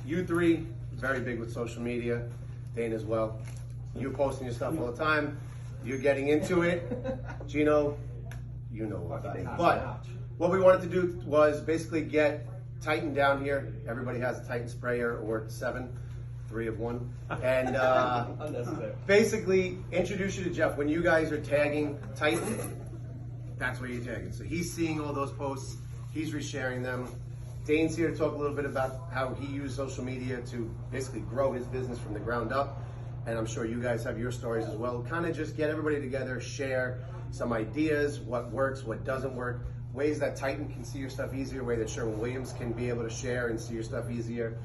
You three, very big with social media. Dane as well. You're posting your stuff all the time. You're getting into it. Gino, you know what I think. But what we wanted to do was basically get Titan down here. Everybody has a Titan sprayer or 7, 3 of 1. And basically introduce you to Jeff. When you guys are tagging Titan, that's where you're tagging. So he's seeing all those posts. He's resharing them. Dane's here to talk a little bit about how he used social media to basically grow his business from the ground up. And I'm sure you guys have your stories as well. Kind of just get everybody together, share some ideas, what works, what doesn't work, ways that Titan can see your stuff easier, way that Sherwin Williams can be able to share and see your stuff easier,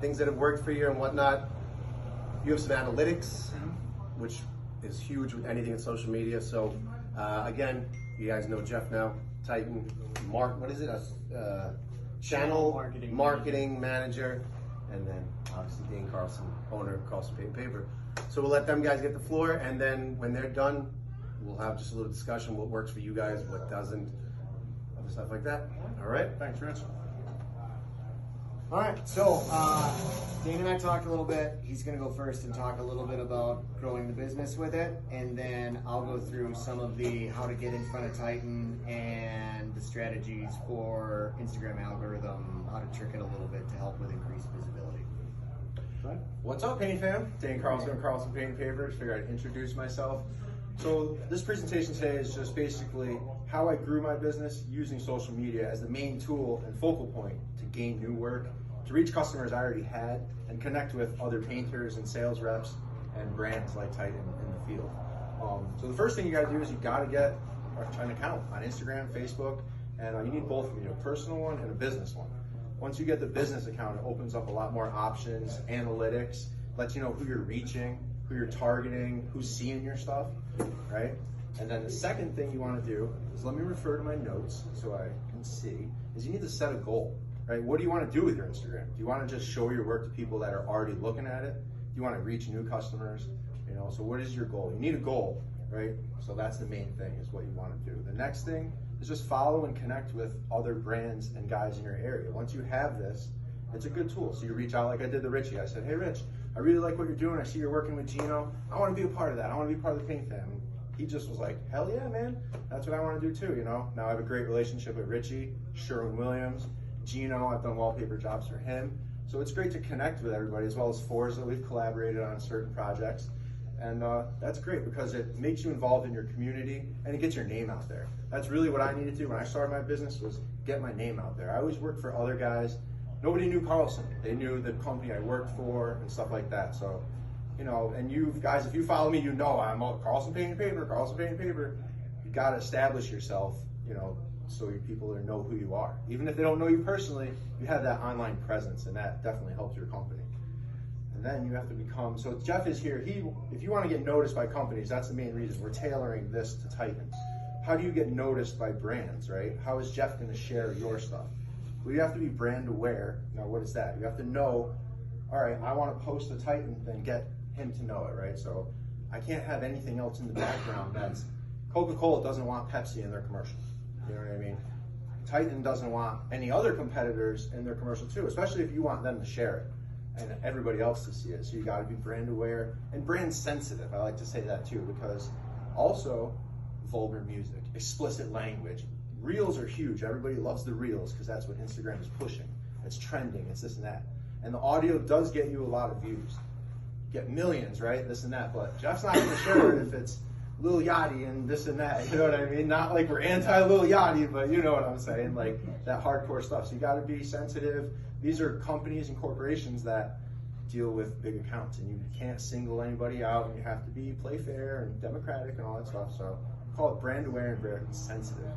things that have worked for you and whatnot. You have some analytics, which is huge with anything in social media. So again, you guys know Jeff now, Titan, what is it? Channel marketing manager, and then obviously Dane Carlson, owner of Carlson Paint and Paper. So we'll let them guys get the floor, and then when they're done, we'll have just a little discussion, what works for you guys, what doesn't, other stuff like that. All right, thanks, Rich. All right, so Dane and I talked a little bit. He's gonna go first and talk a little bit about growing the business with it, and then I'll go through some of the how to get in front of Titan and the strategies for Instagram algorithm, how to trick it a little bit to help with increased visibility. Right. What's up, Paint Fam? Dane Carlson, Carlson Paint and Paper. Figured I'd introduce myself. So this presentation today is just basically how I grew my business using social media as the main tool and focal point to gain new work, to reach customers I already had, and connect with other painters and sales reps and brands like Titan in the field. So the first thing you gotta do is you gotta get an account on Instagram, Facebook, and you need both of them, a personal one and a business one. Once you get the business account, it opens up a lot more options, analytics, lets you know who you're reaching, who you're targeting, who's seeing your stuff, right? And then the second thing you want to do is, let me refer to my notes so I can see, is you need to set a goal, right? What do you want to do with your Instagram? Do you want to just show your work to people that are already looking at it? Do you want to reach new customers? So what is your goal? You need a goal, right? So that's the main thing, is what you want to do. The next thing is just follow and connect with other brands and guys in your area. Once you have this, it's a good tool. So you reach out like I did to Richie. I said, hey Rich, I really like what you're doing. I see you're working with Gino. I want to be a part of that. I want to be part of the Paint Fam. He just was like, hell yeah, man. That's what I want to do too, Now I have a great relationship with Richie, Sherwin Williams, Gino. I've done wallpaper jobs for him. So it's great to connect with everybody, as well as Forza. We've collaborated on certain projects. And that's great because it makes you involved in your community and it gets your name out there. That's really what I needed to do when I started my business, was get my name out there. I always worked for other guys. Nobody knew Carlson. They knew the company I worked for and stuff like that. So, and you guys, if you follow me, I'm Carlson Paint and Paper, Carlson Paint and Paper. You got to establish yourself, so people know who you are. Even if they don't know you personally, you have that online presence, and that definitely helps your company. And then you have to become, so Jeff is here. If you want to get noticed by companies, that's the main reason. We're tailoring this to Titan. How do you get noticed by brands, right? How is Jeff going to share your stuff? Well, you have to be brand aware. Now, what is that? You have to know, all right, I want to post a Titan, then get him to know it, right? So I can't have anything else in the background that's, Coca-Cola doesn't want Pepsi in their commercials. You know what I mean? Titan doesn't want any other competitors in their commercial too, especially if you want them to share it and everybody else to see it. So you got to be brand aware and brand sensitive. I like to say that too, because also vulgar music, explicit language. Reels are huge. Everybody loves the reels because that's what Instagram is pushing. It's trending, it's this and that. And the audio does get you a lot of views. You get millions, right? This and that. But Jeff's not going to share it if it's Lil Yachty and this and that. You know what I mean? Not like we're anti Lil Yachty, but you know what I'm saying? Like that hardcore stuff. So you got to be sensitive. These are companies and corporations that deal with big accounts, and you can't single anybody out, and you have to play fair and democratic and all that stuff. So I call it brand aware and very sensitive.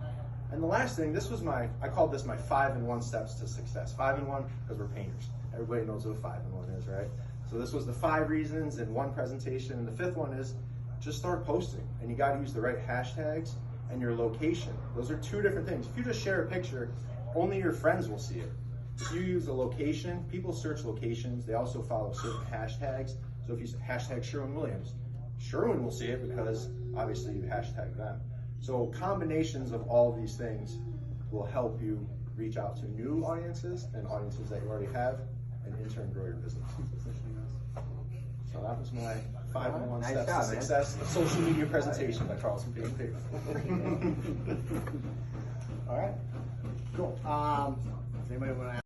And the last thing, I called this my 5 and 1 steps to success. 5 and 1 because we're painters. Everybody knows what 5 and 1 is, right? So this was the 5 reasons in one presentation, and the 5th one is just start posting, and you got to use the right hashtags and your location. Those are 2 different things. If you just share a picture, only your friends will see it. If you use a location, people search locations. They also follow certain hashtags. So if you hashtag Sherwin Williams, Sherwin will see it because obviously you hashtag them. So combinations of all of these things will help you reach out to new audiences and audiences that you already have, and in turn grow your business. So that was my 5-in-1 Nice steps job, to man. success of social media presentation by Carlson Paint and Paper. All right. Cool. Does anybody want to